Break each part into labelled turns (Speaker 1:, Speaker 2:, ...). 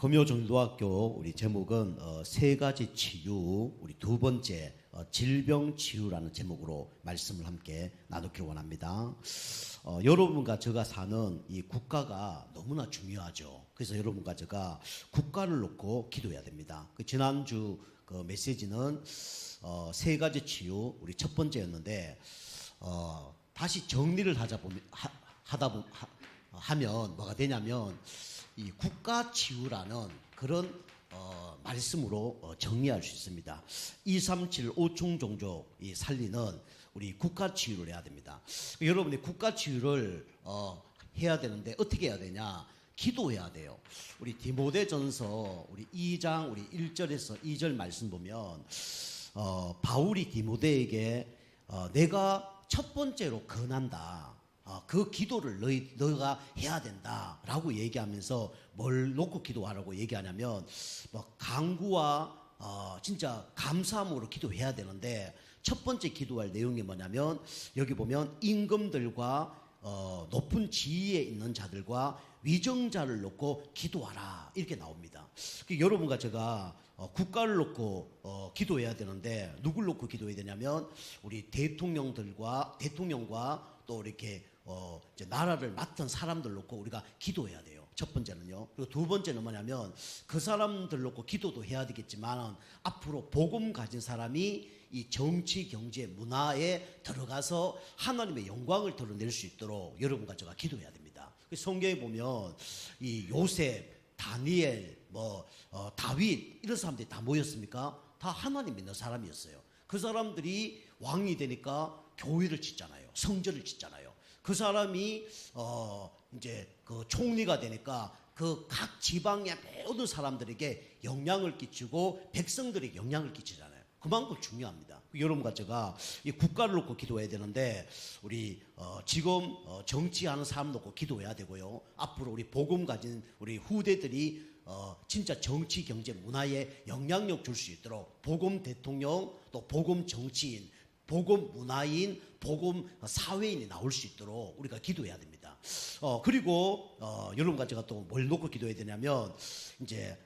Speaker 1: 금요정도학교 우리 제목은 세 가지 치유, 우리 두 번째 질병 치유라는 제목으로 말씀을 함께 나누기 원합니다. 여러분과 제가 사는 이 국가가 너무나 중요하죠. 그래서 여러분과 제가 국가를 놓고 기도해야 됩니다. 지난주 그 메시지는 세 가지 치유, 우리 첫 번째였는데 다시 정리를 하면 뭐가 되냐면 이 국가 치유라는 그런 말씀으로 정리할 수 있습니다. 237 5충 종족이 살리는 우리 국가 치유를 해야 됩니다. 여러분이 국가 치유를 해야 되는데 어떻게 해야 되냐? 기도해야 돼요. 우리 디모데전서 우리 2장 우리 1절에서 2절 말씀 보면 바울이 디모데에게 내가 첫 번째로 권한다. 그 기도를 너가 해야 된다라고 얘기하면서 뭘 놓고 기도하라고 얘기하냐면 간구와 진짜 감사함으로 기도해야 되는데 첫 번째 기도할 내용이 뭐냐면 여기 보면 임금들과 높은 지위에 있는 자들과 위정자를 놓고 기도하라 이렇게 나옵니다. 여러분과 제가 국가를 놓고 기도해야 되는데 누굴 놓고 기도해야 되냐면 우리 대통령과 또 이렇게 이제 나라를 맡은 사람들 놓고 우리가 기도해야 돼요. 첫 번째는요. 그리고 두 번째는 뭐냐면 그 사람들 놓고 기도도 해야 되겠지만 앞으로 복음 가진 사람이 이 정치, 경제, 문화에 들어가서 하나님의 영광을 드러낼 수 있도록 여러분과 제가 기도해야 됩니다. 성경에 보면 이 요셉, 다니엘, 다윗 이런 사람들이 다 모였습니까? 다 하나님 믿는 사람이었어요. 그 사람들이 왕이 되니까 교회를 짓잖아요. 성전을 짓잖아요. 그 사람이 이제 그 총리가 되니까 그 각 지방의 모든 사람들에게 영향을 끼치고 백성들에게 영향을 끼치잖아요. 그만큼 중요합니다. 여러분과 제가 이 국가를 놓고 기도해야 되는데 우리 지금 정치하는 사람 놓고 기도해야 되고요. 앞으로 우리 복음 가진 우리 후대들이 진짜 정치, 경제, 문화에 영향력 줄 수 있도록 복음 대통령 또 복음 정치인 복음 문화인, 복음 사회인이 나올 수 있도록 우리가 기도해야 됩니다. 그리고 여러분과 제가 또 뭘 놓고 기도해야 되냐면 이제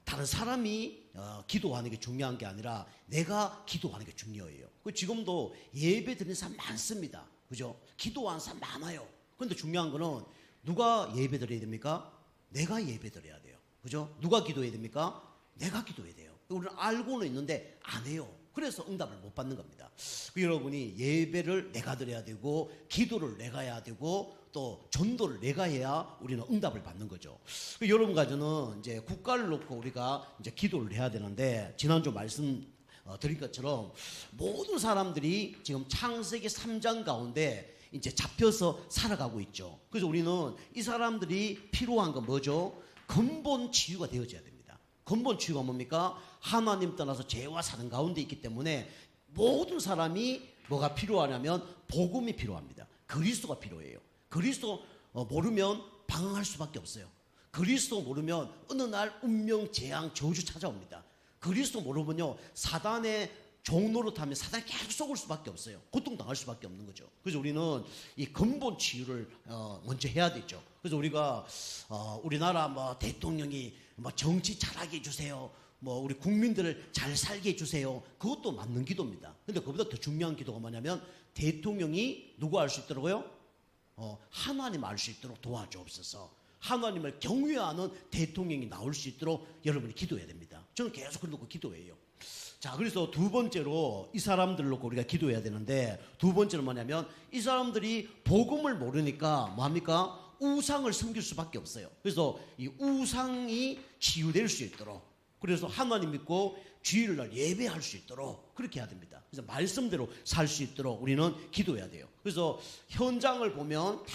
Speaker 1: 다른 사람이 기도하는 게 중요한 게 아니라 내가 기도하는 게 중요해요. 지금도 예배 드리는 사람 많습니다. 그죠? 기도하는 사람 많아요. 그런데 중요한 거는 누가 예배 드려야 됩니까? 내가 예배 드려야 돼요. 그죠? 누가 기도해야 됩니까? 내가 기도해야 돼요. 우리는 알고는 있는데 안 해요. 그래서 응답을 못 받는 겁니다. 여러분이 예배를 내가 드려야 되고 기도를 내가 해야 되고 또 전도를 내가 해야 우리는 응답을 받는 거죠. 여러분과 저는 이제 국가를 놓고 우리가 이제 기도를 해야 되는데 지난주 말씀 드린 것처럼 모든 사람들이 지금 창세기 3장 가운데 이제 잡혀서 살아가고 있죠. 그래서 우리는 이 사람들이 필요한 건 뭐죠? 근본 치유가 되어져야 됩니다. 근본 치유가 뭡니까? 하나님 떠나서 죄와 사는 가운데 있기 때문에 모든 사람이 뭐가 필요하냐면 복음이 필요합니다. 그리스도가 필요해요. 그리스도 모르면 방황할 수밖에 없어요. 그리스도 모르면 어느 날 운명, 재앙, 저주 찾아옵니다. 그리스도 모르면요 사단의 종노릇하면 사단이 계속 속을 수밖에 없어요. 고통당할 수밖에 없는 거죠. 그래서 우리는 이 근본 치유를 먼저 해야 되죠. 그래서 우리가 우리나라 대통령이 정치 잘하게 해주세요. 우리 국민들을 잘 살게 해주세요. 그것도 맞는 기도입니다. 근데 그보다 더 중요한 기도가 뭐냐면 대통령이 누구 알 수 있더라고요? 하나님 알 수 있도록 도와주옵소서. 하나님을 경외하는 대통령이 나올 수 있도록 여러분이 기도해야 됩니다. 저는 계속 그러고 기도해요. 자, 그래서 두 번째로 이 사람들 놓고 우리가 기도해야 되는데 두 번째는 뭐냐면 이 사람들이 복음을 모르니까 뭐합니까? 우상을 섬길 수밖에 없어요. 그래서 이 우상이 치유될 수 있도록 그래서 하나님 믿고 주일날 예배할 수 있도록 그렇게 해야 됩니다. 그래서 말씀대로 살 수 있도록 우리는 기도해야 돼요. 그래서 현장을 보면 다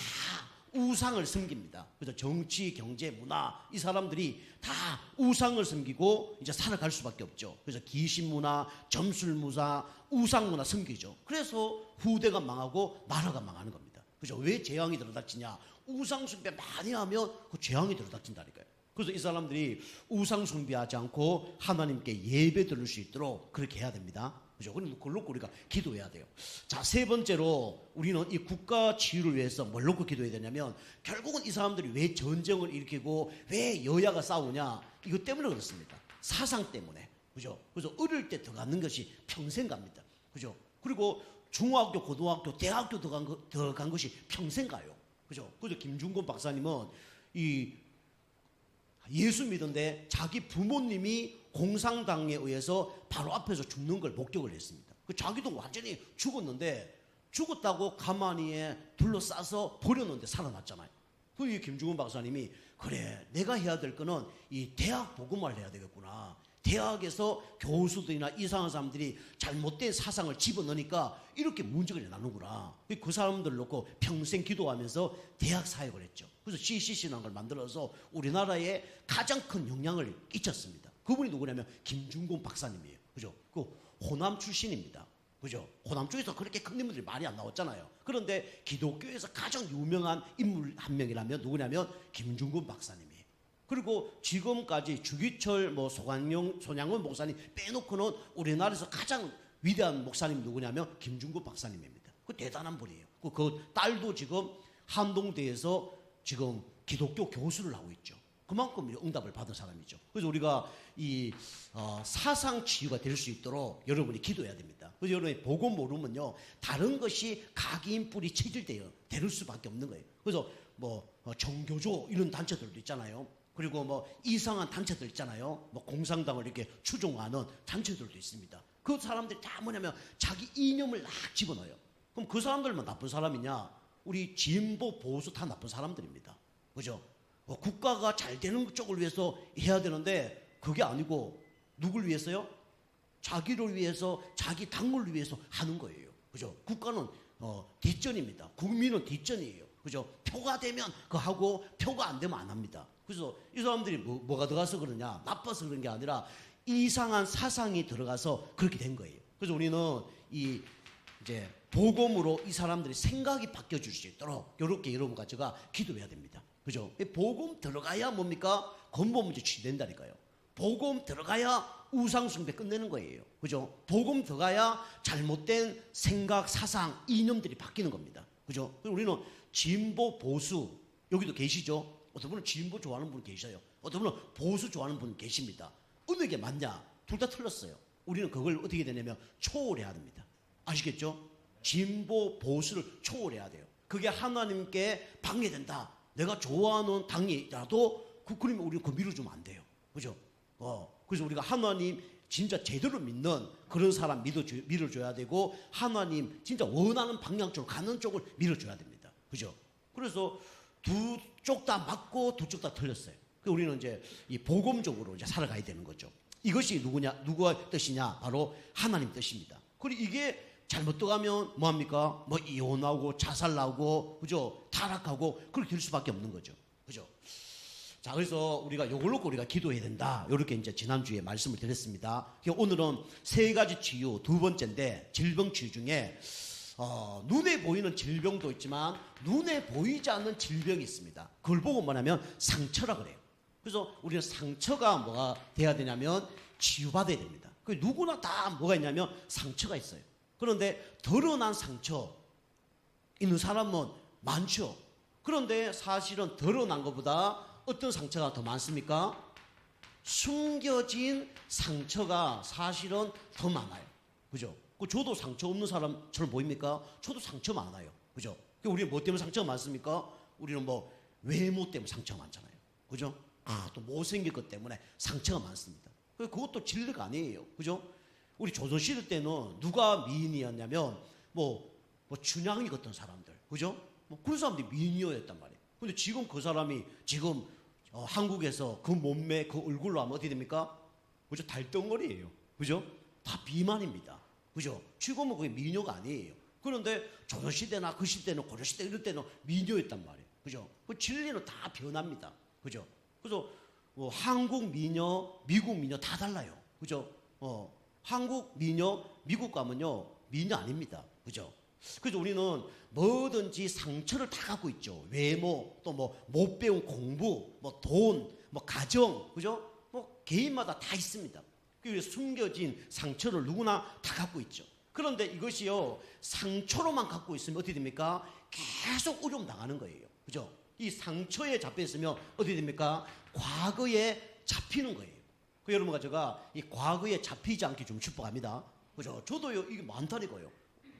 Speaker 1: 우상을 섬깁니다. 그래서 정치, 경제, 문화 이 사람들이 다 우상을 섬기고 이제 살아갈 수밖에 없죠. 그래서 귀신 문화, 점술 문화, 우상 문화 섬기죠. 그래서 후대가 망하고 나라가 망하는 겁니다. 그죠? 왜 재앙이 들어닥치냐? 우상 숭배 많이 하면 그 재앙이 들어닥친다니까요. 그래서 이 사람들이 우상 숭배하지 않고 하나님께 예배 드릴 수 있도록 그렇게 해야 됩니다. 그죠? 그걸 놓고 우리가 기도해야 돼요. 자, 세 번째로 우리는 이 국가 치유를 위해서 뭘 놓고 기도해야 되냐면 결국은 이 사람들이 왜 전쟁을 일으키고 왜 여야가 싸우냐? 이것 때문에 그렇습니다. 사상 때문에. 그죠? 그래서 어릴 때 들어가는 것이 평생 갑니다. 그죠? 그리고 중학교, 고등학교, 대학교 들어간 것이 평생 가요. 그죠? 그래서 김중곤 박사님은 이 예수 믿은데 자기 부모님이 공산당에 의해서 바로 앞에서 죽는 걸 목격을 했습니다. 자기도 완전히 죽었는데 죽었다고 가만히에 둘러싸서 버렸는데 살아났잖아요. 그 김중곤 박사님이 그래 내가 해야 될 거는 이 대학 복음화를 해야 되겠구나. 대학에서 교수들이나 이상한 사람들이 잘못된 사상을 집어넣으니까 이렇게 문제가 나누구나. 그 사람들 놓고 평생 기도하면서 대학 사역을 했죠. 그래서 CCC라는 걸 만들어서 우리나라에 가장 큰 영향을 끼쳤습니다. 그분이 누구냐면 김중곤 박사님이에요. 그죠? 그 호남 출신입니다. 그죠? 호남 쪽에서 그렇게 큰 인물들이 많이 안 나왔잖아요. 그런데 기독교에서 가장 유명한 인물 한 명이라면 누구냐면 김중곤 박사님이에요. 그리고 지금까지 주기철, 손양원 목사님 빼놓고는 우리나라에서 가장 위대한 목사님 누구냐면 김중곤 박사님입니다. 그 대단한 분이에요. 그 딸도 지금 한동대에서 지금 기독교 교수를 하고 있죠. 그만큼 응답을 받은 사람이죠. 그래서 우리가 이 사상 치유가 될 수 있도록 여러분이 기도해야 됩니다. 그래서 여러분이 복음 모르면요 다른 것이 각인 뿌리 체질돼요. 될 수밖에 없는 거예요. 그래서 정교조 이런 단체들도 있잖아요. 그리고 이상한 단체들 있잖아요. 공산당을 이렇게 추종하는 단체들도 있습니다. 그 사람들이 다 뭐냐면 자기 이념을 막 집어넣어요. 그럼 그 사람들만 나쁜 사람이냐? 우리 진보 보수 다 나쁜 사람들입니다. 그죠? 국가가 잘 되는 쪽을 위해서 해야 되는데 그게 아니고 누굴 위해서요? 자기를 위해서 자기 당을 위해서 하는 거예요. 그죠? 국가는 뒷전입니다. 국민은 뒷전이에요. 그죠? 표가 되면 그거 하고 표가 안 되면 안 합니다. 그래서 이 사람들이 뭐가 들어가서 그러냐? 나빠서 그런 게 아니라 이상한 사상이 들어가서 그렇게 된 거예요. 그래서 우리는 이제 복음으로 이 사람들이 생각이 바뀌어줄 수 있도록 이렇게 여러분과 제가 기도해야 됩니다. 그죠? 복음 들어가야 뭡니까? 근본 문제 취된다니까요. 복음 들어가야 우상숭배 끝내는 거예요. 그죠? 복음 들어가야 잘못된 생각, 사상, 이념들이 바뀌는 겁니다. 그죠? 우리는 진보, 보수 여기도 계시죠? 어떤 분은 진보 좋아하는 분 계셔요. 어떤 분은 보수 좋아하는 분 계십니다. 어느 게 맞냐? 둘 다 틀렸어요. 우리는 그걸 어떻게 되냐면 초월해야 됩니다. 아시겠죠? 진보, 보수를 초월해야 돼요. 그게 하나님께 방해된다. 내가 좋아하는 당이라도 그러면 우리는 그거 밀어주면 안 돼요. 그죠? 그래서 우리가 하나님 진짜 제대로 믿는 그런 사람 밀어줘야 되고 하나님 진짜 원하는 방향 쪽으로 가는 쪽을 밀어줘야 됩니다. 그죠? 그래서 두 쪽 다 맞고 두 쪽 다 틀렸어요. 우리는 이제 이 복음적으로 이제 살아가야 되는 거죠. 이것이 누구의 뜻이냐? 바로 하나님 뜻입니다. 그리고 이게 잘못 들어가면 뭐합니까? 이혼하고 자살 나오고, 그죠? 타락하고, 그렇게 될 수밖에 없는 거죠. 그죠? 자, 그래서 우리가 요걸 놓고 우리가 기도해야 된다. 요렇게 이제 지난주에 말씀을 드렸습니다. 오늘은 세 가지 치유, 두 번째인데, 질병 치유 중에, 눈에 보이는 질병도 있지만, 눈에 보이지 않는 질병이 있습니다. 그걸 보고 뭐냐면, 상처라 그래요. 그래서 우리는 상처가 뭐가 돼야 되냐면, 치유받아야 됩니다. 누구나 다 뭐가 있냐면, 상처가 있어요. 그런데 드러난 상처 있는 사람은 많죠. 그런데 사실은 드러난 것보다 어떤 상처가 더 많습니까? 숨겨진 상처가 사실은 더 많아요. 그죠? 저도 상처 없는 사람처럼 보입니까? 저도 상처 많아요. 그죠? 우리는 뭐 때문에 상처가 많습니까? 우리는 외모 때문에 상처가 많잖아요. 그죠? 또 못생긴 것 때문에 상처가 많습니다. 그것도 진리가 아니에요. 그죠? 우리 조선시대 때는 누가 미인이었냐면 춘향이 같은 사람들, 그죠? 그런 사람들이 미인이었단 말이에요. 근데 지금 그 사람이 지금 한국에서 그 몸매, 그 얼굴로 하면 어떻게 됩니까? 그죠? 달덩어리예요. 그죠? 다 비만입니다. 그죠? 지금은 그게 미녀가 아니에요. 그런데 조선시대나 그 시대는 고려시대 이럴 때는 미녀였단 말이에요. 그죠? 그 진리는 다 변합니다. 그죠? 그래서 한국 미녀, 미국 미녀 다 달라요. 그죠? 한국 미녀, 미국 가면요, 미녀 아닙니다. 그죠? 그래서 우리는 뭐든지 상처를 다 갖고 있죠. 외모, 또 못 배운 공부, 돈, 가정, 그죠? 개인마다 다 있습니다. 그 숨겨진 상처를 누구나 다 갖고 있죠. 그런데 이것이요, 상처로만 갖고 있으면 어떻게 됩니까? 계속 어려움 당하는 거예요. 그죠? 이 상처에 잡혀 있으면 어떻게 됩니까? 과거에 잡히는 거예요. 그 여러분과 제가 이 과거에 잡히지 않게 좀 축복합니다. 그죠? 저도요, 이게 많다니까요.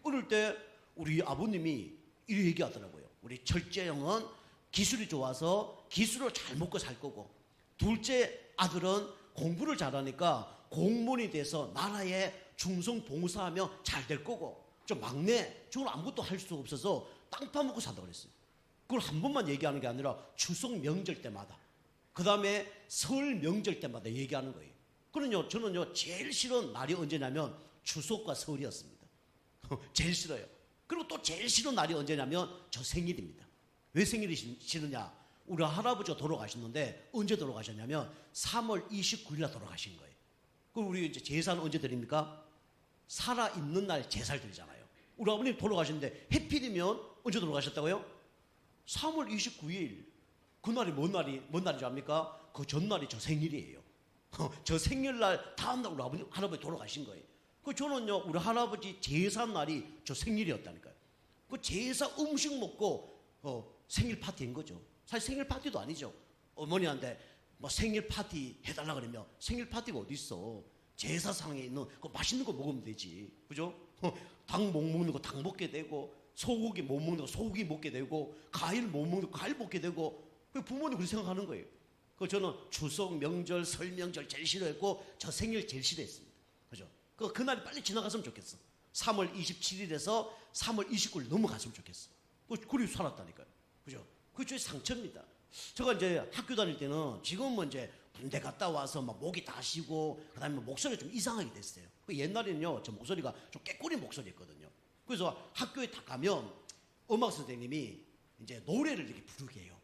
Speaker 1: 어릴 때 우리 아버님이 이 얘기하더라고요. 우리 첫째 형은 기술이 좋아서 기술을 잘 먹고 살 거고, 둘째 아들은 공부를 잘하니까 공무원이 돼서 나라에 충성 봉사하며 잘 될 거고, 저 막내 저건 아무것도 할 수 없어서 땅 파먹고 산다고 그랬어요. 그걸 한 번만 얘기하는 게 아니라 추석 명절 때마다, 그 다음에 설 명절 때마다 얘기하는 거예요. 그러면요, 저는요 제일 싫은 날이 언제냐면 추석과 설이었습니다. 제일 싫어요. 그리고 또 제일 싫은 날이 언제냐면 저 생일입니다. 왜 생일이 싫으냐? 우리 할아버지가 돌아가셨는데 언제 돌아가셨냐면 3월 29일날 돌아가신 거예요. 그럼 우리 이제 제사는 언제 드립니까? 살아 있는 날 제사를 드리잖아요. 우리 아버님 돌아가셨는데 해필이면 언제 돌아가셨다고요? 3월 29일. 그날이 뭔 날인지 압니까? 그 전날이 저 생일이에요. 저 생일날 다음날 우리 아버님 할아버지 돌아가신 거예요. 그 저는요 우리 할아버지 제사 날이 저 생일이었다니까요. 그 제사 음식 먹고 생일 파티인 거죠. 사실 생일 파티도 아니죠. 어머니한테 뭐 생일 파티 해달라 그러면 생일 파티가 어디 있어? 제사상에 있는 그 맛있는 거 먹으면 되지, 그죠? 닭 못 먹는 거 닭 먹게 되고, 소고기 못 먹는 거 소고기 먹게 되고, 과일 못 먹는 거 과일 먹게 되고, 부모님 그렇게 생각하는 거예요. 그 저는 추석 명절 설 명절 제일 싫어했고 저 생일 제일 싫어했습니다. 그죠? 그날이 빨리 지나갔으면 좋겠어. 3월 27일에서 3월 29일 넘어갔으면 좋겠어. 그리고 살았다니까요. 그죠? 그게 저의 상처입니다. 제가 이제 학교 다닐 때는, 지금은 이제 군대 갔다 와서 막 목이 다 쉬고, 그 다음에 목소리가 좀 이상하게 됐어요. 옛날에는요, 저 목소리가 좀 깨꼬리 목소리였거든요. 그래서 학교에 딱 가면 음악 선생님이 이제 노래를 이렇게 부르게 해요.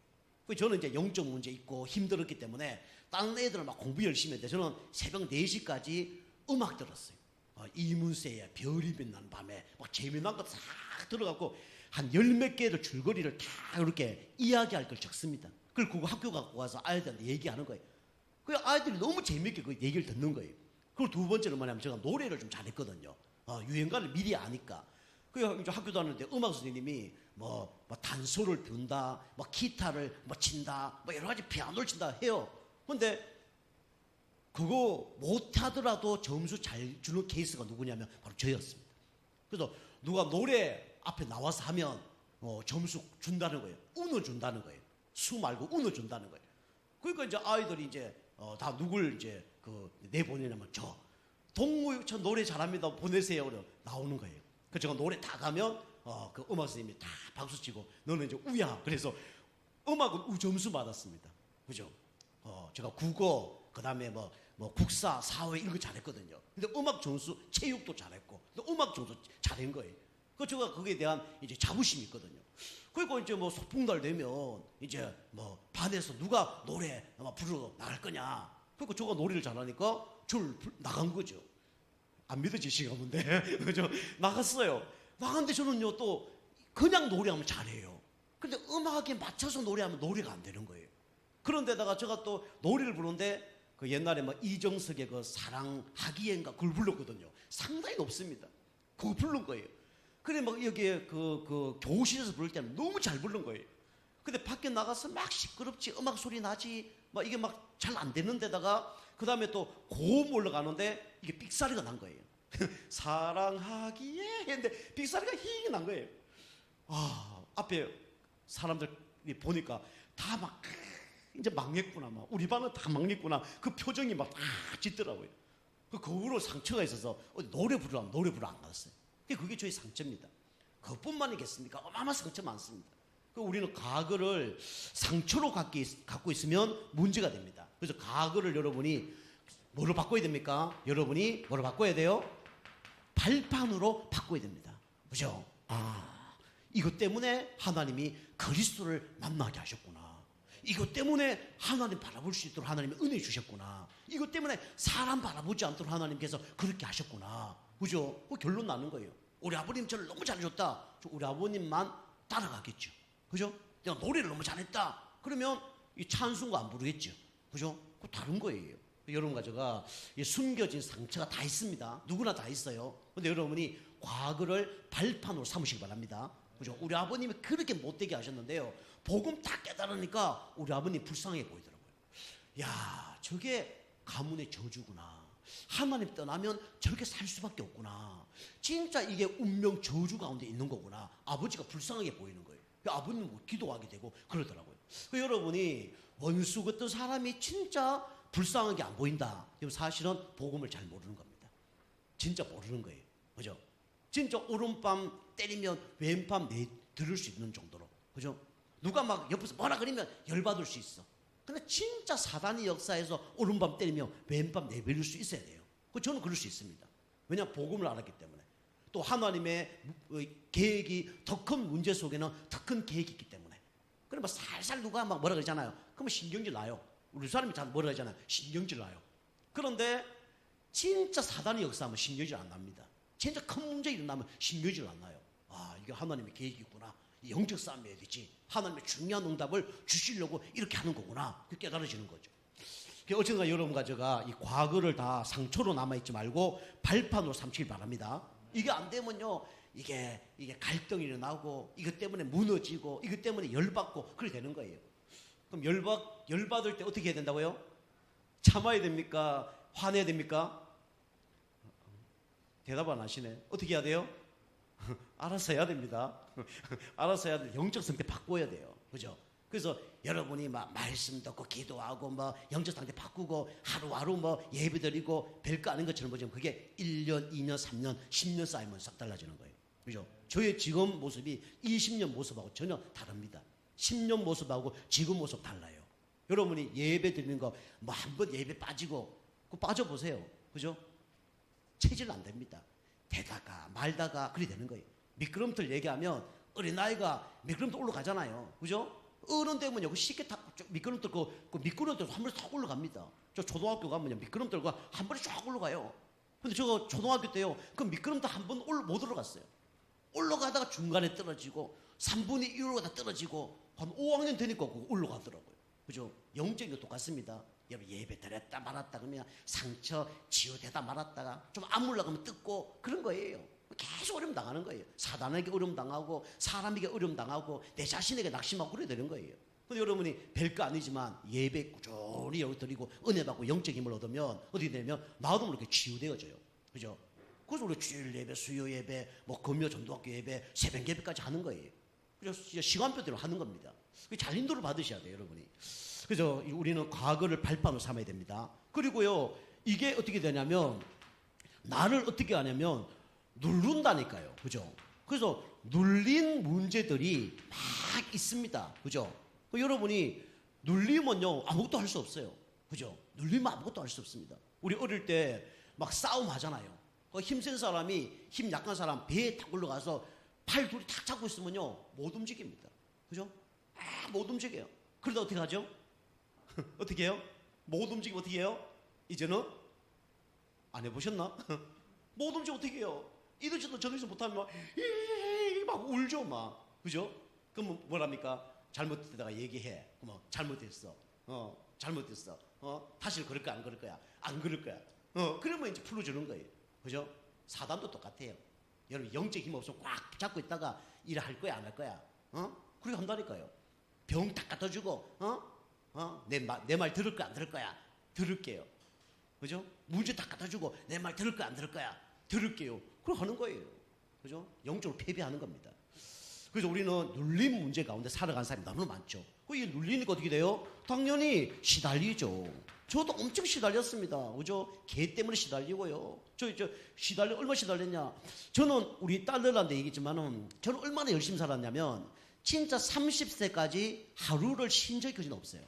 Speaker 1: 저는 이제 영적 문제 있고 힘들었기 때문에 다른 애들은 막 공부 열심히 했는데 저는 새벽 4시까지 음악 들었어요. 이문세의 별이 빛나는 밤에 막 재미난 거 싹 들어갖고 한 10몇 개의 줄거리를 다 이렇게 이야기할 걸 적습니다. 그리고 학교 갖고 가서 아이들한테 얘기하는 거예요. 그 아이들이 너무 재밌게 그 얘기를 듣는 거예요. 그리고 두 번째는 뭐냐면 제가 노래를 좀 잘했거든요. 유행가를 미리 아니까. 그 이제 학교 다닐 때 음악 선생님이 뭐 단소를 둔다, 뭐 기타를 뭐 친다, 뭐 여러 가지 피아노를 친다 해요. 근데 그거 못하더라도 점수 잘 주는 케이스가 누구냐면 바로 저였습니다. 그래서 누가 노래 앞에 나와서 하면 점수 준다는 거예요. 운을 준다는 거예요. 수 말고 운을 준다는 거예요. 그러니까 이제 아이들이 이제 다 누굴 이제 내보내냐면 저 동무 저 노래 잘합니다 보내세요. 그래 나오는 거예요. 그 제가 노래 다 가면 그 음악 선생님이 다 박수 치고 너는 이제 우야. 그래서 음악은 우점수 받았습니다. 그죠? 제가 국어 그다음에 뭐 국사 사회 이런 거 잘했거든요. 근데 음악 점수 체육도 잘했고 근데 음악 점수 잘한 거예요. 그 제가 거기에 대한 이제 자부심이 있거든요. 그리고 이제 뭐 소풍날 되면 이제 뭐 반에서 누가 노래 아마 부르러 나갈 거냐. 그리고 제가 노래를 잘하니까 저를 나간 거죠. 안 믿어지시가 본데 그죠? 나갔어요. 나갔는데 저는요 또 그냥 노래하면 잘해요. 근데 음악에 맞춰서 노래하면 노래가 안 되는 거예요. 그런데다가 제가 또 노래를 부르는데 그 옛날에 뭐 이정석의 그 사랑하기엔가 그걸 불렀거든요. 상당히 높습니다. 그거 부른 거예요. 그래 막 여기에 그 교실에서 부를 때는 너무 잘 부른 거예요. 근데 밖에 나가서 막 시끄럽지, 음악 소리 나지, 막 이게 막 잘 안 되는 데다가 그 다음에 또 고음 올라가는데 이게 삑사리가 난 거예요. 사랑하기에 했는데 삑사리가 히 난 거예요. 앞에 사람들이 보니까 다 막 이제 망했구나, 막 우리 반은 다 망했구나. 그 표정이 막 다 짙더라고요. 그 후로 상처가 있어서 노래 부르라면 노래 부르러 안 갔어요. 그게 저희 상처입니다. 그것뿐만이겠습니까? 어마어마한 상처 많습니다. 우리는 과거를 상처로 갖고 있으면 문제가 됩니다. 그래서 과거를 여러분이 뭐로 바꿔야 됩니까? 여러분이 뭐로 바꿔야 돼요? 발판으로 바꿔야 됩니다. 그죠? 이것 때문에 하나님이 그리스도를 만나게 하셨구나. 이것 때문에 하나님 바라볼 수 있도록 하나님이 은혜 주셨구나. 이것 때문에 사람 바라보지 않도록 하나님께서 그렇게 하셨구나. 그죠? 그 결론 나는 거예요. 우리 아버님 저를 너무 잘해줬다. 우리 아버님만 따라가겠죠. 그죠? 내가 노래를 너무 잘했다. 그러면 이 찬송가 안 부르겠죠. 그죠? 그 다른 거예요. 여러분과 제가 숨겨진 상처가 다 있습니다. 누구나 다 있어요. 근데 여러분이 과거를 발판으로 삼으시기 바랍니다. 그죠? 우리 아버님이 그렇게 못되게 하셨는데요. 복음 다 깨달으니까 우리 아버님 불쌍해 보이더라고요. 야, 저게 가문의 저주구나. 하나님 떠나면 저렇게 살 수밖에 없구나. 진짜 이게 운명 저주 가운데 있는 거구나. 아버지가 불쌍하게 보이는 거예요. 아버님은 기도하게 되고 그러더라고요. 여러분이 원수 같은 사람이 진짜 불쌍하게 안 보인다. 그럼 사실은 복음을 잘 모르는 겁니다. 진짜 모르는 거예요. 그죠? 진짜 오른밤 때리면 왼밤 들을 수 있는 정도로. 그죠? 누가 막 옆에서 뭐라 그러면 열받을 수 있어. 근데 진짜 사단의 역사에서 오른밤 때리면 왼밤 내버릴 수 있어야 돼요. 저는 그럴 수 있습니다. 왜냐하면 복음을 알았기 때문에. 또 하나님의 계획이 더 큰 문제 속에는 더 큰 계획이 있기 때문에. 그러면 살살 누가 막 뭐라 그러잖아요. 그러면 신경질 나요. 우리 사람이 잘 뭐라 하잖아요. 신경질 나요. 그런데 진짜 사단의 역사하면 신경질 안 납니다. 진짜 큰 문제 일어나면 신경질 안 나요. 아, 이게 하나님의 계획이 있구나. 영적 싸움이 해야 되지. 하나님의 중요한 응답을 주시려고 이렇게 하는 거구나. 깨달아지는 거죠. 어쨌든 여러분과 제가 이 과거를 다 상처로 남아있지 말고 발판으로 삼키길 바랍니다. 이게 안 되면요. 이게 갈등이 일어나고 이것 때문에 무너지고 이것 때문에 열받고 그렇게 되는 거예요. 그럼 열받을 때 어떻게 해야 된다고요? 참아야 됩니까? 화내야 됩니까? 대답 안 하시네. 어떻게 해야 돼요? 알아서 해야 됩니다. 알아서 해야 돼. 영적 상태 바꿔야 돼요. 그죠? 그래서 여러분이 막 말씀 듣고 기도하고 뭐 영적 상태 바꾸고 하루하루 뭐 예배 드리고 별거 아닌 것처럼 보지만 그게 1년, 2년, 3년, 10년 쌓이면 싹 달라지는 거예요. 그죠? 저의 지금 모습이 20년 모습하고 전혀 다릅니다. 10년 모습하고 지금 모습 달라요. 여러분이 예배 드리는 거 뭐 한 번 예배 빠지고 그거 빠져보세요. 그죠? 체질 안 됩니다. 되다가 말다가 그리 되는 거예요. 미끄럼틀 얘기하면 어린아이가 미끄럼틀 올라가잖아요. 그죠? 어른 되면요, 그 쉽게 미끄럼틀, 그 미끄럼틀 한 번에 탁 올라갑니다. 저 초등학교 가면요, 미끄럼틀과 한 번에 쫙 올라가요. 근데 저거 초등학교 때요, 그 미끄럼틀 한 번 못 올라갔어요. 올라가다가 중간에 떨어지고, 3분의 1 올라가다 떨어지고, 한 5학년 되니까 올라가더라고요. 그죠? 영적인 거 똑같습니다. 여러분 예배 드렸다 말았다 그러면 상처 치유되다 말았다가 좀 안 올라가면 뜯고 그런 거예요. 계속 어려움 당하는 거예요. 사단에게 어려움 당하고 사람에게 어려움 당하고 내 자신에게 낙심하고 그래 되는 거예요. 근데 여러분이 별거 아니지만 예배 꾸준히 드리고 은혜 받고 영적 힘을 얻으면 어떻게 되면 나도 모르게 치유되어져요. 그죠? 그래서 우리 주일 예배, 수요 예배, 뭐 금요 전도학교 예배, 새벽 예배까지 하는 거예요. 그래서 시간표대로 하는 겁니다. 잘 인도를 받으셔야 돼요, 여러분이. 그래서 우리는 과거를 발판으로 삼아야 됩니다. 그리고요, 이게 어떻게 되냐면 나를 어떻게 하냐면 누른다니까요. 그죠? 그래서 눌린 문제들이 막 있습니다. 그죠? 여러분이 눌리면요, 아무것도 할 수 없어요. 그죠? 눌리면 아무것도 할 수 없습니다. 우리 어릴 때 막 싸움 하잖아요. 힘센 사람이 힘 약한 사람 배에 탁 올라가서 팔 둘이 탁 잡고 있으면요, 못 움직입니다. 그죠? 못 움직여요. 그러다 어떻게 하죠? 어떻게 해요? 못 움직이면 어떻게 해요? 이제는 안 해보셨나? 못 움직이면 어떻게 해요? 이도저도 저도저 못하면 막 울죠, 막. 그죠? 그럼 뭐랍니까? 잘못되다가 얘기해. 그럼 잘못했어. 잘못했어. 다시 그럴 거야, 안 그럴 거야? 안 그럴 거야. 그러면 이제 풀어주는 거예요. 그죠? 사단도 똑같아요. 여러분, 영적 힘 없으면 꽉 잡고 있다가 일할 거야, 안 할 거야? 그렇게 한다니까요. 병 다 갖다 주고, 내 말 들을 거야, 안 들을 거야? 들을게요. 그죠? 문제 다 갖다 주고, 내 말 들을 거야, 안 들을 거야? 들을게요. 그럼 하는 거예요. 그죠? 영적으로 패배하는 겁니다. 그래서 우리는 눌림 문제 가운데 살아간 사람이 너무 많죠. 이 눌리니까 어떻게 돼요? 당연히 시달리죠. 저도 엄청 시달렸습니다. 그죠? 개 때문에 시달리고요. 얼마 시달렸냐? 저는 우리 딸들한테 얘기했지만은, 저는 얼마나 열심히 살았냐면, 진짜 30세까지 하루를 쉰 적이 없어요.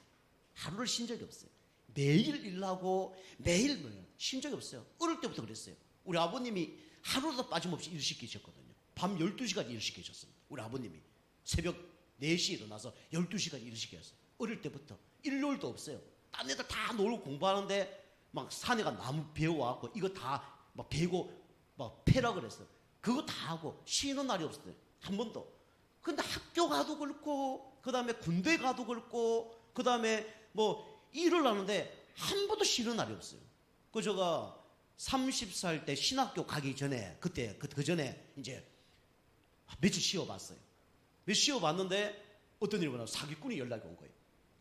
Speaker 1: 하루를 쉰 적이 없어요. 매일 일하고, 매일 쉰 적이 없어요. 어릴 때부터 그랬어요. 우리 아버님이 하루도 빠짐없이 일 시키셨거든요. 밤 12시까지 일 시키셨습니다. 우리 아버님이. 새벽 4시에 일어나서 12시까지 일 시켰어요. 어릴 때부터. 일요일도 없어요. 딴 애들 다 놀고 공부하는데 막 산에가 나무 베어와갖고 이거 다 막 베고 막 패라 그랬어요. 그거 다 하고 쉬는 날이 없었어요. 한 번도. 근데 학교 가도 그렇고, 그 다음에 군대 가도 그렇고, 그 다음에 뭐 일을 하는데 한 번도 쉬는 날이 없어요. 그 제가 30살 때 신학교 가기 전에 그 전에 이제 며칠 쉬어봤어요. 며칠 쉬어봤는데 어떤 일이 일어나서 사기꾼이 연락이 온 거예요.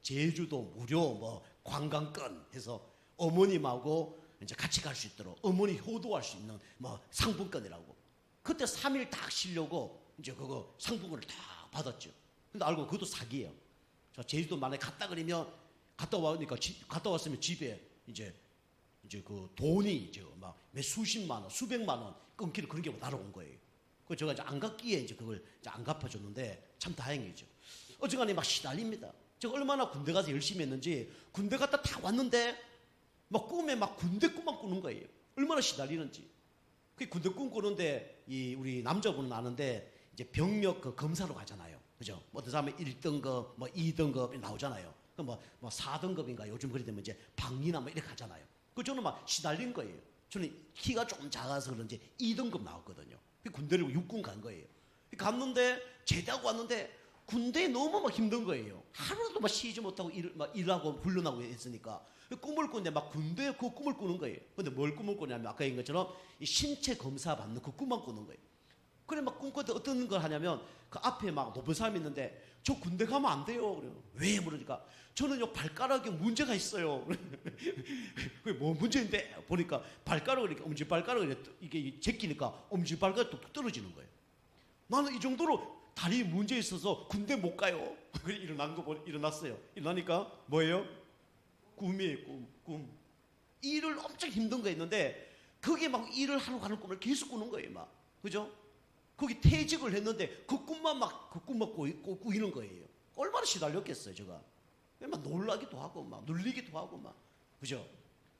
Speaker 1: 제주도 무료 뭐 관광권 해서 어머님하고 이제 같이 갈 수 있도록 어머니 효도할 수 있는 뭐 상품권이라고. 그때 3일 딱 쉬려고 이제 그거 상품권을 다 받았죠. 근데 알고 그것도 사기예요. 저 제주도 만약에 갔다 그러면 갔다 왔으면 집에 이제 그 돈이 이제 막 몇 수십만 원, 수백만 원 끊기는 그런 게 날아온 거예요. 그 제가 이제 안 갚기에 이제 그걸 이제 안 갚아줬는데 참 다행이죠. 어쨌간에 막 시달립니다. 제가 얼마나 군대 가서 열심히 했는지 군대 갔다 다 왔는데 막 꿈에 막 군대 꿈만 꾸는 거예요. 얼마나 시달리는지. 그 군대 꿈 꾸는데 이 우리 남자분은 아는데 이제 병력 그 검사로 가잖아요. 그죠? 뭐 어떤 사람은 1등급, 뭐 2등급이 나오잖아요. 그 뭐 4등급인가 요즘 그래 되면 이제 방위나 뭐 이렇게 가잖아요. 그 저는 막 시달린 거예요. 저는 키가 조금 작아서 그런지 2등급 나왔거든요. 군대를 육군 간 거예요. 갔는데 제대하고 왔는데 군대에 너무 막 힘든 거예요. 하루도 막 쉬지 못하고 일하고 훈련하고 했으니까 꿈을 꾸는데 막 군대에 그 꿈을 꾸는 거예요. 근데 뭘 꿈을 꾸냐면 아까 얘기한 것처럼 이 신체 검사 받는 그 꿈만 꾸는 거예요. 그래 막 꿈꾸는데 어떤 걸 하냐면 그 앞에 막 높은 사람이 있는데 저 군대 가면 안 돼요. 그래요. 왜? 물으니까 저는요 발가락에 문제가 있어요. 그게 뭐 문제인데 보니까 발가락을 이렇게 엄지발가락을 이게 제끼니까 엄지발가락이 뚝뚝 떨어지는 거예요. 나는 이 정도로 다리에 문제 있어서 군대 못 가요. 그래 일어났어요. 일어나니까 뭐예요? 꿈이에요. 꿈. 일을 엄청 힘든 거 있는데 그게 막 일을 하러 가는 꿈을 계속 꾸는 거예요. 막 그죠? 거기 퇴직을 했는데 그 꿈만 꾸이는 거예요. 얼마나 시달렸겠어요, 제가. 막 놀라기도 하고, 막 눌리기도 하고, 막. 그죠?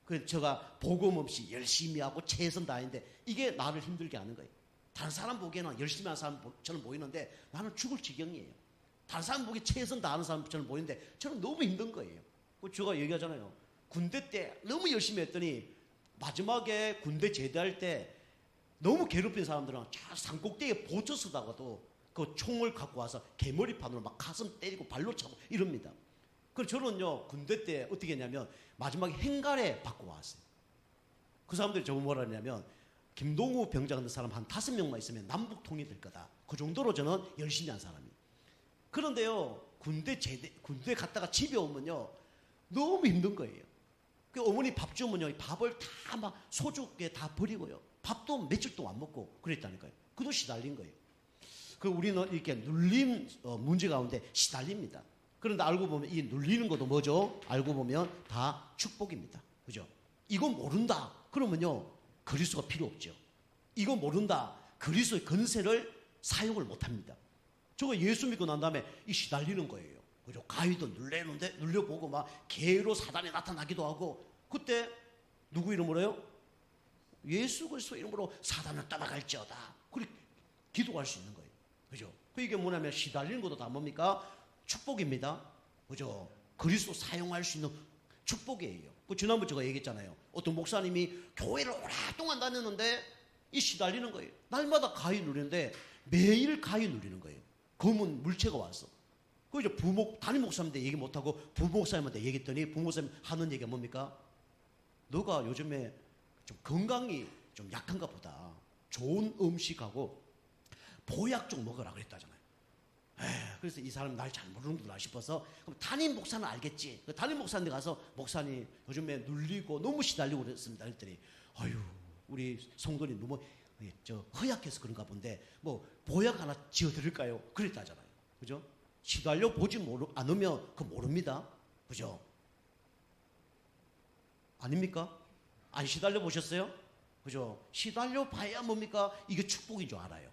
Speaker 1: 그래서 제가 복음 없이 열심히 하고 최선 다했는데 이게 나를 힘들게 하는 거예요. 다른 사람 보기에는 열심히 하는 사람처럼 보이는데 나는 죽을 지경이에요. 다른 사람 보기에 최선 다하는 사람처럼 보이는데 저는 너무 힘든 거예요. 제가 얘기하잖아요. 군대 때 너무 열심히 했더니 마지막에 군대 제대할 때 너무 괴롭힌 사람들은 저 산꼭대기에 보초 서다가도 그 총을 갖고 와서 개머리판으로 막 가슴 때리고 발로 차고 이럽니다. 그래서 저는요 군대 때 어떻게 했냐면 마지막에 행가래 받고 왔어요. 그 사람들이 저거 뭐라 하냐면 김동우 병장 같은 사람 한 5명만 있으면 남북 통일될 거다. 그 정도로 저는 열심히 한 사람이에요. 그런데요 군대 갔다가 집에 오면요 너무 힘든 거예요. 그 어머니 밥 주면요 밥을 다 막 소주에 다 버리고요. 밥도 며칠 동안 안 먹고 그랬다니까요. 그도 시달린 거예요. 그 우리는 이렇게 눌림 문제 가운데 시달립니다. 그런데 알고 보면 이 눌리는 것도 뭐죠? 알고 보면 다 축복입니다. 그죠? 이거 모른다. 그러면요 그리스도가 필요 없죠. 이거 모른다. 그리스도의 권세를 사용을 못합니다. 저거 예수 믿고 난 다음에 이 시달리는 거예요. 그죠? 가위도 눌려는데 눌려보고 막 개로 사단이 나타나기도 하고 그때 누구 이름으로 해요? 예수 그리스도 이름으로 사단을 떠나갈지어다. 그렇게 기도할 수 있는 거예요. 그죠? 그 이게 뭐냐면 시달리는 것도 다 뭡니까? 축복입니다. 그죠? 그리스도 사용할 수 있는 축복이에요. 그 지난번 제가 얘기했잖아요. 어떤 목사님이 교회를 오랫동안 다녔는데 이 시달리는 거예요. 날마다 가위 누리는데 매일 가위 누리는 거예요. 검은 물체가 와서. 그 이제 담임 목사님한테 얘기 못하고 부목사님한테 얘기했더니 부목사님 하는 얘기가 뭡니까? 너가 요즘에 좀 건강이 좀 약한가 보다. 좋은 음식하고 보약 좀 먹으라 그랬다잖아요. 그래서 이 사람 날 잘 모르는구나 싶어서 그럼 담임 목사는 알겠지. 그 담임 목사한테 가서 목사님 요즘에 눌리고 너무 시달리고 그랬습니다. 그랬더니 아유 우리 성도님 너무 허약해서 그런가 본데 뭐 보약 하나 지어드릴까요? 그랬다잖아요. 그죠? 시달려 보지 않으면 그 모릅니다. 그죠? 아닙니까? 안 시달려 보셨어요? 그죠? 시달려 봐야 뭡니까? 이게 축복인 줄 알아요.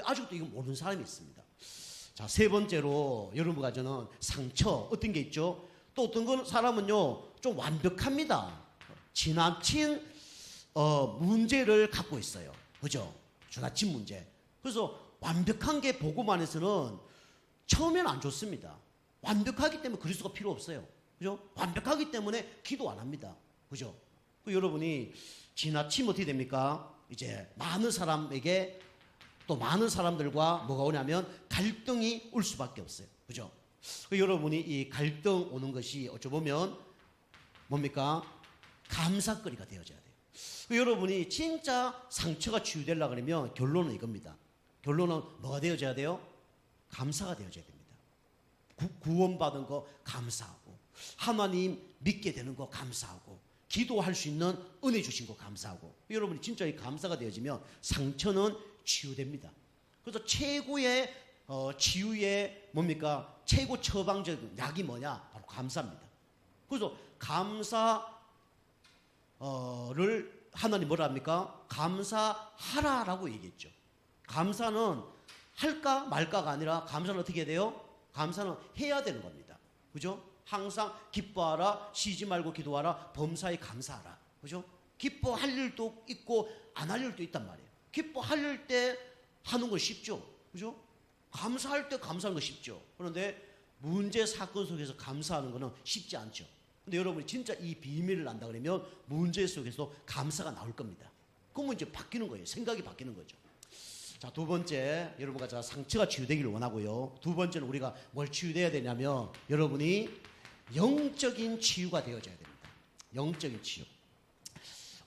Speaker 1: 아직도 이거 모르는 사람이 있습니다. 자, 세 번째로 여러분과 저는 상처 어떤 게 있죠? 또 어떤 건 사람은요 좀 완벽합니다. 지나친 문제를 갖고 있어요. 그죠? 지나친 문제. 그래서 완벽한 게 복음 안에서는 처음에는 안 좋습니다. 완벽하기 때문에 그리스도가 필요 없어요. 그죠? 완벽하기 때문에 기도 안 합니다. 그죠? 여러분이 지나치면 어떻게 됩니까? 이제 많은 사람에게 또 많은 사람들과 뭐가 오냐면 갈등이 올 수밖에 없어요. 그죠? 여러분이 이 갈등 오는 것이 어찌 보면 뭡니까? 감사거리가 되어져야 돼요. 여러분이 진짜 상처가 치유되려고 그러면 결론은 이겁니다. 결론은 뭐가 되어져야 돼요? 감사가 되어져야 됩니다. 구원받은 거 감사하고, 하나님 믿게 되는 거 감사하고, 기도할 수 있는 은혜 주신 거 감사하고. 여러분이 진짜 이 감사가 되어지면 상처는 치유됩니다. 그래서 최고의 치유의 뭡니까? 최고 처방적인 약이 뭐냐? 바로 감사입니다. 그래서 감사를 하나님 뭐라 합니까? 감사하라라고 얘기했죠. 감사는 할까 말까가 아니라 감사는 어떻게 해야 돼요? 감사는 해야 되는 겁니다. 그죠? 항상 기뻐하라, 쉬지 말고 기도하라, 범사에 감사하라. 그죠? 기뻐할 일도 있고 안 할 일도 있단 말이에요. 기뻐할 때 하는 건 쉽죠. 그죠? 감사할 때 감사하는 건 쉽죠. 그런데 문제 사건 속에서 감사하는 거는 쉽지 않죠. 근데 여러분이 진짜 이 비밀을 안다 그러면 문제 속에서 감사가 나올 겁니다. 그러면 이제 바뀌는 거예요. 생각이 바뀌는 거죠. 자, 두 번째, 여러분과 제가 상처가 치유되기를 원하고요. 두 번째는 우리가 뭘 치유돼야 되냐면 여러분이 영적인 치유가 되어져야 됩니다. 영적인 치유.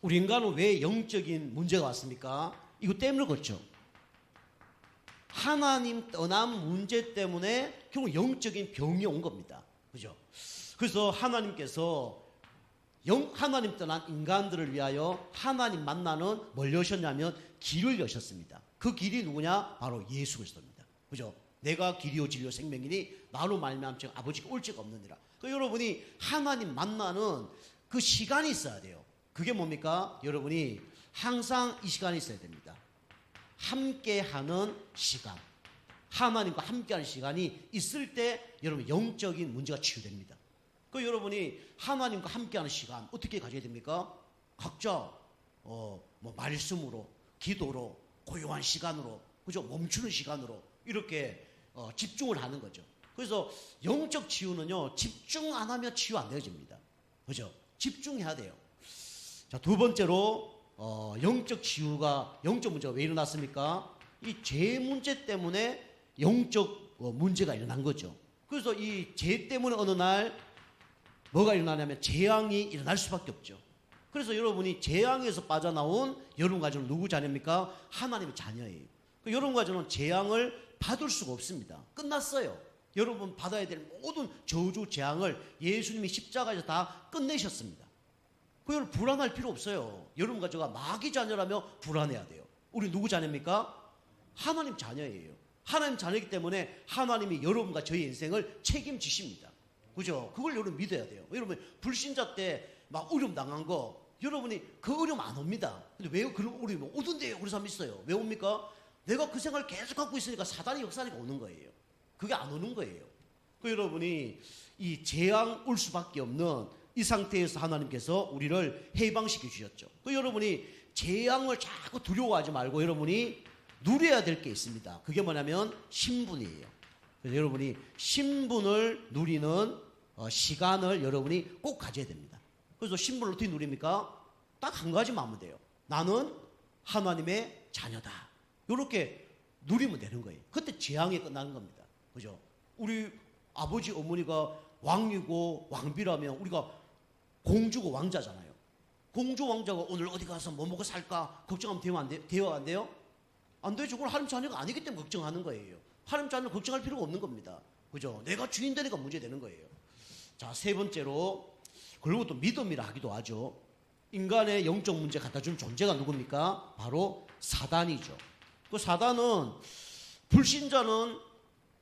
Speaker 1: 우리 인간은 왜 영적인 문제가 왔습니까? 이거 때문에 그렇죠. 하나님 떠난 문제 때문에 결국 영적인 병이 온 겁니다. 그죠? 그래서 하나님께서 하나님 떠난 인간들을 위하여 하나님 만나는 뭘 여셨냐면 길을 여셨습니다. 그 길이 누구냐? 바로 예수 그리스도입니다. 그죠? 내가 길이요 진리요 생명이니 나로 말미암아 아버지가 올 자가 없느니라. 그러니까 여러분이 하나님 만나는 그 시간이 있어야 돼요. 그게 뭡니까? 여러분이 항상 이 시간이 있어야 됩니다. 함께하는 시간. 하나님과 함께하는 시간이 있을 때 여러분 영적인 문제가 치유됩니다. 그 여러분이 하나님과 함께하는 시간 어떻게 가져야 됩니까? 각자 말씀으로, 기도로, 고요한 시간으로, 그죠? 멈추는 시간으로 이렇게 집중을 하는 거죠. 그래서 영적 치유는요, 집중 안 하면 치유 안 되어집니다. 그죠? 집중해야 돼요. 자, 두 번째로 영적 치유가, 영적 문제가 왜 일어났습니까? 이 죄 문제 때문에 영적 문제가 일어난 거죠. 그래서 이 죄 때문에 어느 날 뭐가 일어나냐면 재앙이 일어날 수밖에 없죠. 그래서 여러분이 재앙에서 빠져나온 여러분 가정은 누구 자녀입니까? 하나님의 자녀예요. 여러분 가정은 재앙을 받을 수가 없습니다. 끝났어요. 여러분 받아야 될 모든 저주 재앙을 예수님이 십자가에서 다 끝내셨습니다. 여러분 불안할 필요 없어요. 여러분 가정가 마귀 자녀라며 불안해야 돼요. 우리 누구 자녀입니까? 하나님 자녀예요. 하나님 자녀이기 때문에 하나님이 여러분과 저희 인생을 책임지십니다. 그죠? 그걸 여러분 믿어야 돼요. 여러분 불신자 때 막 어려움 당한 거 여러분이 그 어려움 안 옵니다. 근데 왜 그런 어려움이 오던데요? 그런 사람 있어요. 왜 옵니까? 내가 그 생각을 계속 갖고 있으니까 사단의 역사니까 오는 거예요. 그게 안 오는 거예요. 그 여러분이 이 재앙 올 수밖에 없는 이 상태에서 하나님께서 우리를 해방시켜 주셨죠. 그 여러분이 재앙을 자꾸 두려워하지 말고 여러분이 누려야 될 게 있습니다. 그게 뭐냐면 신분이에요. 그래서 여러분이 신분을 누리는 시간을 여러분이 꼭 가져야 됩니다. 그래서 신분을 어떻게 누립니까? 딱 한 가지만 하면 돼요. 나는 하나님의 자녀다. 이렇게 누리면 되는 거예요. 그때 재앙이 끝나는 겁니다. 그죠? 우리 아버지 어머니가 왕이고 왕비라면 우리가 공주고 왕자잖아요. 공주 왕자가 오늘 어디 가서 뭐 먹고 살까 걱정하면 돼요? 안 돼요? 안 되죠. 그건 하나님 자녀가 아니기 때문에 걱정하는 거예요. 하나님 자녀는 걱정할 필요가 없는 겁니다. 그죠? 내가 주인 되니까 문제 되는 거예요. 자, 세 번째로, 그리고 또 믿음이라 하기도 하죠. 인간의 영적 문제 갖다 준 존재가 누굽니까? 바로 사단이죠. 그 사단은 불신자는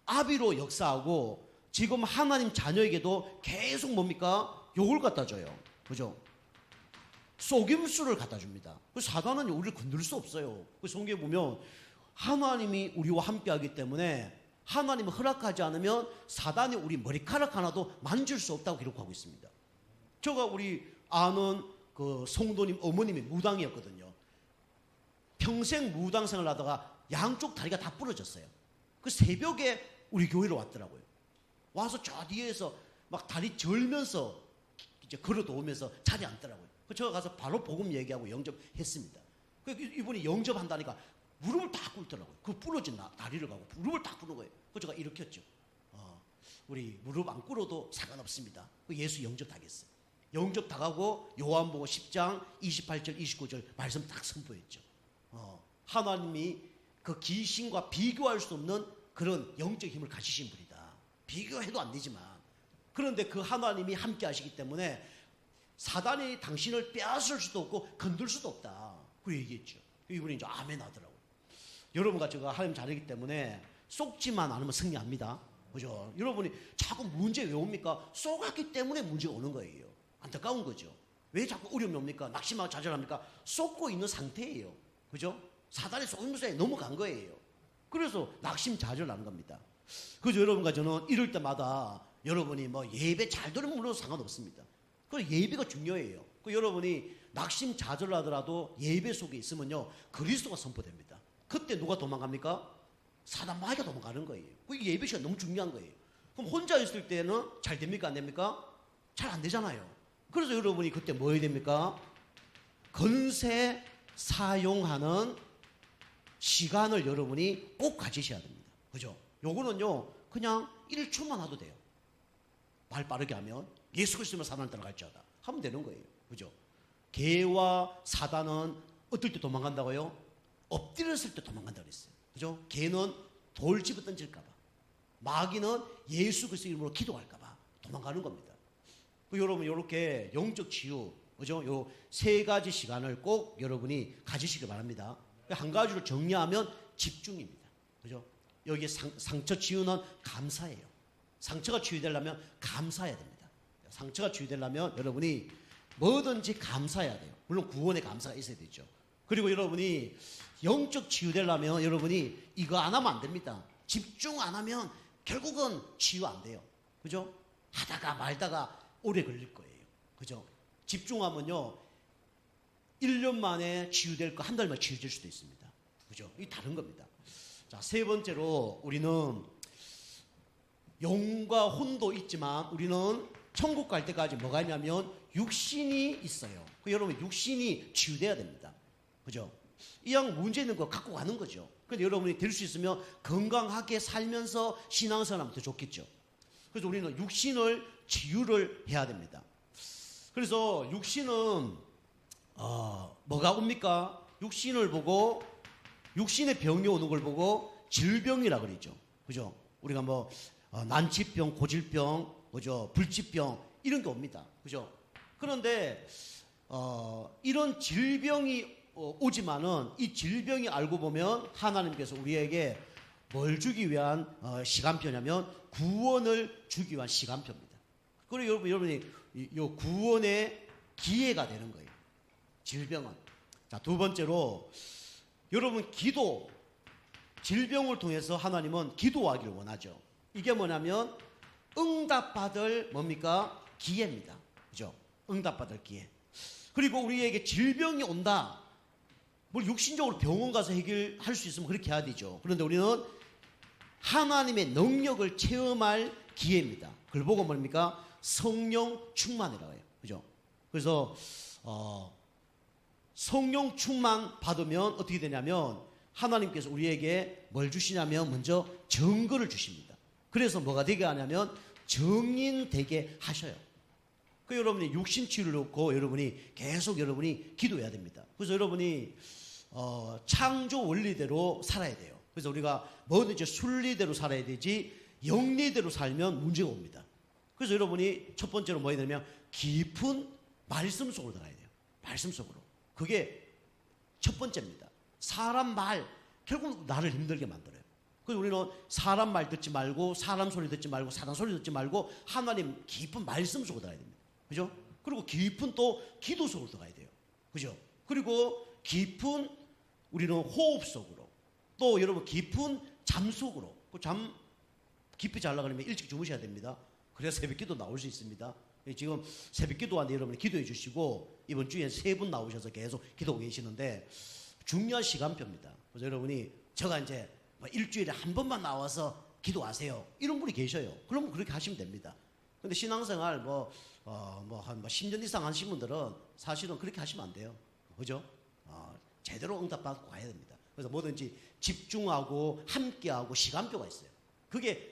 Speaker 1: 아비로 역사하고 지금 하나님 자녀에게도 계속 뭡니까? 욕을 갖다 줘요. 그죠? 속임수를 갖다 줍니다. 그 사단은 우리를 건들 수 없어요. 그 성경에 보면 하나님이 우리와 함께 하기 때문에 하나님을 허락하지 않으면 사단이 우리 머리카락 하나도 만질 수 없다고 기록하고 있습니다. 제가 우리 아는 그 성도님 어머님이 무당이었거든요. 평생 무당 생활을 하다가 양쪽 다리가 다 부러졌어요. 그 새벽에 우리 교회로 왔더라고요. 와서 저 뒤에서 막 다리 절면서 이제 걸어 도우면서 자리에 앉더라고요. 제가 가서 바로 복음 얘기하고 영접했습니다. 이분이 영접한다니까 무릎을 딱 꿇더라고요. 그 부러진 다리를 가고 무릎을 딱 꿇는 거예요. 그래서 제가 일으켰죠. 우리 무릎 안 꿇어도 상관없습니다. 예수 영접하겠어요. 영접 당하고 요한복음 10장 28절 29절 말씀 딱 선포했죠. 하나님이 그 귀신과 비교할 수 없는 그런 영적 힘을 가지신 분이다. 비교해도 안 되지만, 그런데 그 하나님이 함께 하시기 때문에 사단이 당신을 빼앗을 수도 없고 건들 수도 없다. 그 얘기했죠. 이분이 이제 아멘 하더라고요. 여러분과 제가 하나님 자녀이기 때문에 속지만 않으면 승리합니다. 그죠? 여러분이 자꾸 문제 왜 옵니까? 속았기 때문에 문제가 오는 거예요. 안타까운 거죠. 왜 자꾸 어려움이 옵니까? 낙심하고 좌절합니까? 속고 있는 상태예요. 그죠? 사단의 속임수에 넘어간 거예요. 그래서 낙심 좌절하는 겁니다. 그래서 여러분과 저는 이럴 때마다 여러분이 뭐 예배 잘 들으면 물론 상관없습니다. 그 예배가 중요해요. 그 여러분이 낙심 좌절하더라도 예배 속에 있으면요, 그리스도가 선포됩니다. 그때 누가 도망갑니까? 사단 마귀가 도망가는 거예요. 그 예배 시간 너무 중요한 거예요. 그럼 혼자 있을 때는 잘 됩니까? 안 됩니까? 잘 안 되잖아요. 그래서 여러분이 그때 뭐 해야 됩니까? 건세 사용하는 시간을 여러분이 꼭 가지셔야 됩니다. 그죠? 요거는요, 그냥 1초만 하도 돼요. 말 빠르게 하면 예수 그리스도만 사단을 따라갈지어다 하면 되는 거예요. 그죠? 개와 사단은 어떨 때 도망간다고요? 엎드렸을 때 도망간다고 그랬어요. 그죠? 개는 돌 집어 던질까봐, 마귀는 예수 그리스도 이름으로 기도할까봐 도망가는 겁니다. 여러분, 이렇게 영적 치유, 그죠? 요 세 가지 시간을 꼭 여러분이 가지시길 바랍니다. 한 가지로 정리하면 집중입니다. 그죠? 여기 상처 치유는 감사예요. 상처가 치유되려면 감사해야 됩니다. 상처가 치유되려면 여러분이 뭐든지 감사해야 돼요. 물론 구원의 감사가 있어야 되죠. 그리고 여러분이 영적 치유되려면 여러분이 이거 안 하면 안 됩니다. 집중 안 하면 결국은 치유 안 돼요. 그죠? 하다가 말다가 오래 걸릴 거예요. 그죠? 집중하면요, 1년 만에 치유될 거 한 달 만에 치유될 수도 있습니다. 그죠? 이게 다른 겁니다. 자, 세 번째로 우리는 영과 혼도 있지만 우리는 천국 갈 때까지 뭐가 있냐면 육신이 있어요. 여러분, 육신이 치유돼야 됩니다. 그죠? 이왕 문제 있는 거 갖고 가는 거죠. 근데 여러분이 될 수 있으면 건강하게 살면서 신앙생활하면 더 좋겠죠. 그래서 우리는 육신을 치유를 해야 됩니다. 그래서 육신은 뭐가 옵니까? 육신을 보고, 육신의 병이 오는 걸 보고 질병이라 그러죠. 그죠? 우리가 뭐 난치병, 고질병, 그죠? 불치병 이런 게 옵니다. 그죠? 그런데 이런 질병이 오지만은 이 질병이 알고 보면 하나님께서 우리에게 뭘 주기 위한 시간표냐면 구원을 주기 위한 시간표입니다. 그리고 여러분이 이 구원의 기회가 되는 거예요. 질병은. 자, 두 번째로 여러분, 기도, 질병을 통해서 하나님은 기도하기를 원하죠. 이게 뭐냐면 응답받을 뭡니까? 기회입니다. 그죠? 응답받을 기회. 그리고 우리에게 질병이 온다. 뭘 육신적으로 병원 가서 해결할 수 있으면 그렇게 해야 되죠. 그런데 우리는 하나님의 능력을 체험할 기회입니다. 그걸 보고 뭡니까? 성령 충만이라고 해요. 그죠? 그래서 성령 충만 받으면 어떻게 되냐면 하나님께서 우리에게 뭘 주시냐면 먼저 증거를 주십니다. 그래서 뭐가 되게 하냐면 증인 되게 하셔요. 그 여러분이 육신 치유를 놓고 여러분이 계속 여러분이 기도해야 됩니다. 그래서 여러분이 창조 원리대로 살아야 돼요. 그래서 우리가 뭐든지 순리대로 살아야 되지 영리대로 살면 문제가 옵니다. 그래서 여러분이 첫 번째로 뭐 해야 되냐면 깊은 말씀 속으로 들어가야 돼요. 말씀 속으로. 그게 첫 번째입니다. 사람 말 결국 나를 힘들게 만들어요. 그래서 우리는 사람 말 듣지 말고 사람 소리 듣지 말고 사단 소리 듣지 말고 하나님 깊은 말씀 속으로 들어가야 됩니다. 그죠? 그리고 깊은 또 기도 속으로 들어가야 돼요. 그죠? 그리고 깊은 우리는 호흡 속으로, 또 여러분 깊은 잠 속으로. 그 잠 깊이 자려고 하면 일찍 주무셔야 됩니다. 그래야 새벽 기도 나올 수 있습니다. 지금 새벽 기도하는데 여러분이 기도해 주시고 이번 주에 3분 나오셔서 계속 기도하고 계시는데 중요한 시간표입니다. 그래서 여러분이 제가 이제 일주일에 한 번만 나와서 기도하세요, 이런 분이 계셔요. 그러면 그렇게 하시면 됩니다. 근데 신앙생활 한 10년 이상 하신 분들은 사실은 그렇게 하시면 안 돼요. 그죠? 제대로 응답받고 가야 됩니다. 그래서 뭐든지 집중하고 함께하고 시간표가 있어요. 그게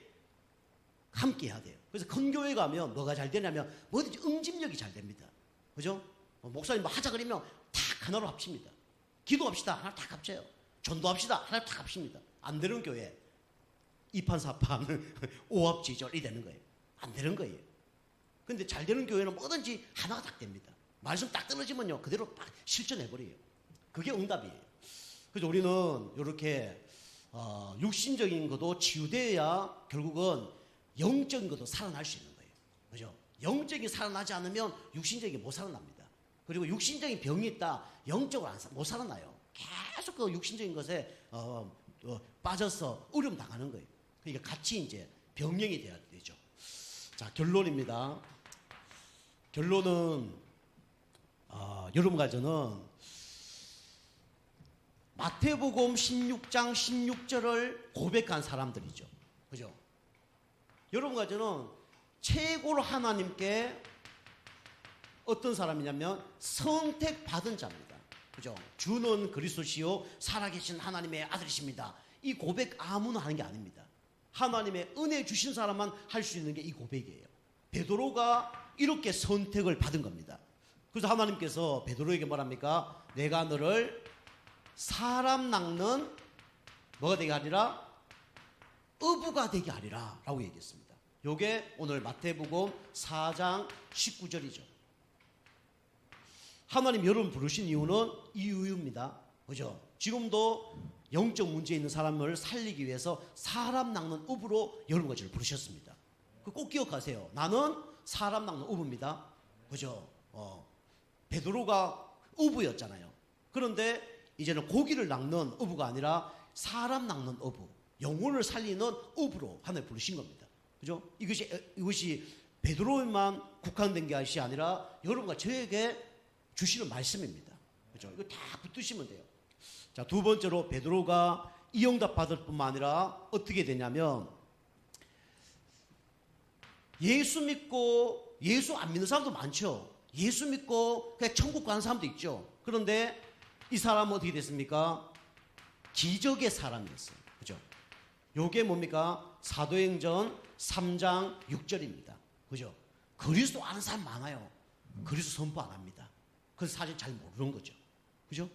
Speaker 1: 함께 해야 돼요. 그래서 큰 교회 가면 뭐가 잘 되냐면 뭐든지 응집력이 잘 됩니다. 그죠? 목사님 뭐 하자 그러면 다 하나로 합칩니다. 기도합시다. 하나 다 합쳐요. 전도합시다. 하나 다 합칩니다. 안 되는 교회 이판사판 오합지졸이 되는 거예요. 안 되는 거예요. 근데 잘 되는 교회는 뭐든지 하나가 딱 됩니다. 말씀 딱 떨어지면요 그대로 딱 실천해버려요. 그게 응답이에요. 그래서 우리는 이렇게 육신적인 것도 치유되어야 결국은 영적인 것도 살아날 수 있는 거예요. 그죠? 영적인 살아나지 않으면 육신적인 게 못 살아납니다. 그리고 육신적인 병이 있다 영적으로 못 살아나요. 계속 그 육신적인 것에 빠져서 어려움 당하는 거예요. 그러니까 같이 이제 병령이 돼야 되죠. 자, 결론입니다. 결론은 여러분과 저는 마태복음 16장 16절을 고백한 사람들이죠. 그죠? 여러분과 저는 최고로 하나님께 어떤 사람이냐면 선택받은 자입니다. 그죠? 주는 그리스도시요 살아계신 하나님의 아들이십니다. 이 고백 아무나 하는 게 아닙니다. 하나님의 은혜 주신 사람만 할 수 있는 게 이 고백이에요. 베드로가 이렇게 선택을 받은 겁니다. 그래서 하나님께서 베드로에게 뭐랍니까? 내가 너를 사람 낚는 뭐가 되게 하리라? 어부가 되게 하리라 라고 얘기했습니다. 요게 오늘 마태복음 4장 19절이죠. 하나님 여러분 부르신 이유는 이유입니다. 그죠? 지금도 영적 문제 있는 사람을 살리기 위해서 사람 낚는 어부로 여러분과 저를 부르셨습니다. 꼭 기억하세요. 나는 사람 낚는 어부입니다. 그죠? 베드로가 어부였잖아요. 그런데 이제는 고기를 낚는 어부가 아니라 사람 낚는 어부, 영혼을 살리는 어부로 하나님 부르신 겁니다. 그죠? 이것이 베드로에만 국한된 것이 아니라 여러분과 저에게 주시는 말씀입니다. 그죠? 이거 다 붙드시면 돼요. 자, 두 번째로 베드로가 이 응답 받을 뿐만 아니라 어떻게 되냐면 예수 믿고 예수 안 믿는 사람도 많죠. 예수 믿고 그냥 천국 가는 사람도 있죠. 그런데 이 사람은 어떻게 됐습니까? 기적의 사람이었어요. 그죠? 요게 뭡니까? 사도행전 3장 6절입니다. 그죠? 그리스도 아는 사람 많아요. 그리스도 선포 안 합니다. 그래서 사실 잘 모르는 거죠. 그죠?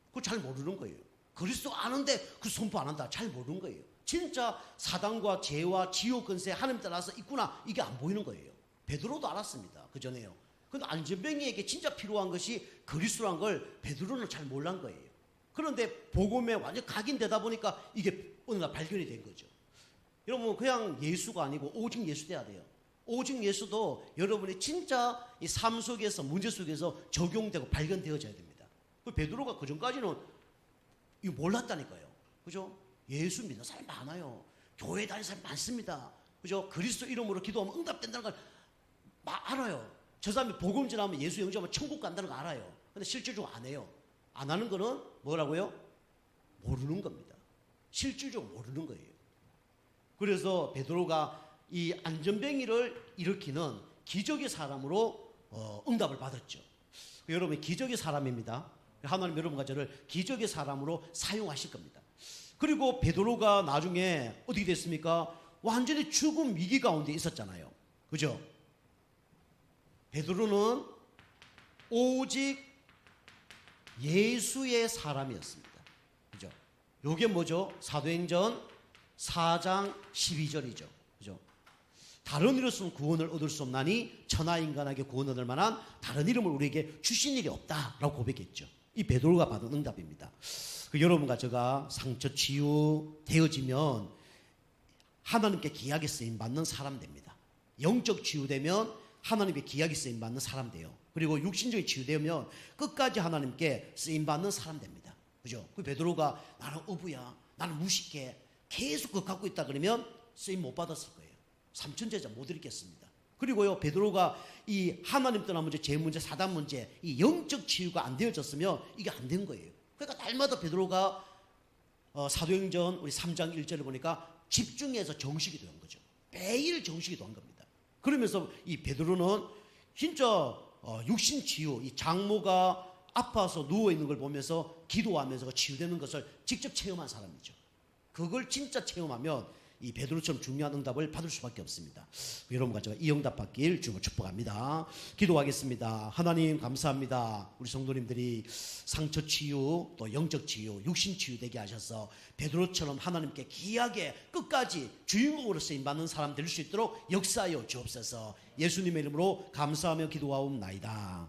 Speaker 1: 그거 잘 모르는 거예요. 그리스도 아는데 그 선포 안 한다. 잘 모르는 거예요. 진짜 사단과 죄와 지옥 근세 하나님 따라서 있구나. 이게 안 보이는 거예요. 베드로도 알았습니다. 그 전에요. 근데 안전뱅이에게 진짜 필요한 것이 그리스도란 걸 베드로는 잘 몰란 거예요. 그런데 복음에 완전 각인되다 보니까 이게 어느 날 발견이 된 거죠. 여러분 그냥 예수가 아니고 오직 예수 돼야 돼요. 오직 예수도 여러분이 진짜 이 삶 속에서 문제 속에서 적용되고 발견되어져야 됩니다. 그 베드로가 그 전까지는 이거 몰랐다니까요. 그죠? 예수 믿는 사람이 많아요. 교회 다니는 사람이 많습니다. 그죠? 그리스도 이름으로 기도하면 응답된다는 걸 알아요. 저 사람이 복음 전하면 예수 영접하면 천국 간다는 거 알아요. 근데 실질적으로 안 해요. 안 하는 거는 뭐라고요? 모르는 겁니다. 실질적으로 모르는 거예요. 그래서 베드로가 이 안전뱅이를 일으키는 기적의 사람으로 응답을 받았죠. 여러분 기적의 사람입니다. 하나님 여러분과 저를 기적의 사람으로 사용하실 겁니다. 그리고 베드로가 나중에 어떻게 됐습니까? 완전히 죽음 위기 가운데 있었잖아요. 그죠? 베드로는 오직 예수의 사람이었습니다. 그죠? 요게 뭐죠? 사도행전 4장 12절이죠. 그죠? 다른 이로서는 구원을 얻을 수 없나니 천하 인간에게 구원 얻을 만한 다른 이름을 우리에게 주신 일이 없다라고 고백했죠. 이 베드로가 받은 응답입니다. 여러분과 제가 상처 치유되어지면 하나님께 귀하게 쓰임받는 사람 됩니다. 영적 치유되면 하나님께 귀하게 쓰임받는 사람 돼요. 그리고 육신적인 치유되면 끝까지 하나님께 쓰임받는 사람 됩니다. 그죠? 그 베드로가 나는 어부야, 나는 무식해, 계속 그거 갖고 있다 그러면 쓰임 못 받았을 거예요. 삼천제자 못 드리겠습니다. 그리고요, 베드로가 이 하나님 떠난 문제, 죄 문제, 사단 문제, 이 영적 치유가 안 되어졌으면 이게 안 된 거예요. 그러니까 날마다 베드로가 사도행전 우리 3장 1절을 보니까 집중해서 정식이 된 거죠. 매일 정식이 된 겁니다. 그러면서 이 베드로는 진짜 육신 치유, 이 장모가 아파서 누워있는 걸 보면서 기도하면서 치유되는 것을 직접 체험한 사람이죠. 그걸 진짜 체험하면 이 베드로처럼 중요한 응답을 받을 수밖에 없습니다. 여러분과 제가 이 응답 받길 주님으로 축복합니다. 기도하겠습니다. 하나님 감사합니다. 우리 성도님들이 상처 치유 또 영적 치유 육신 치유 되게 하셔서 베드로처럼 하나님께 귀하게 끝까지 주인공으로 쓰임받는 사람 될 수 있도록 역사하여 주옵소서. 예수님의 이름으로 감사하며 기도하옵나이다.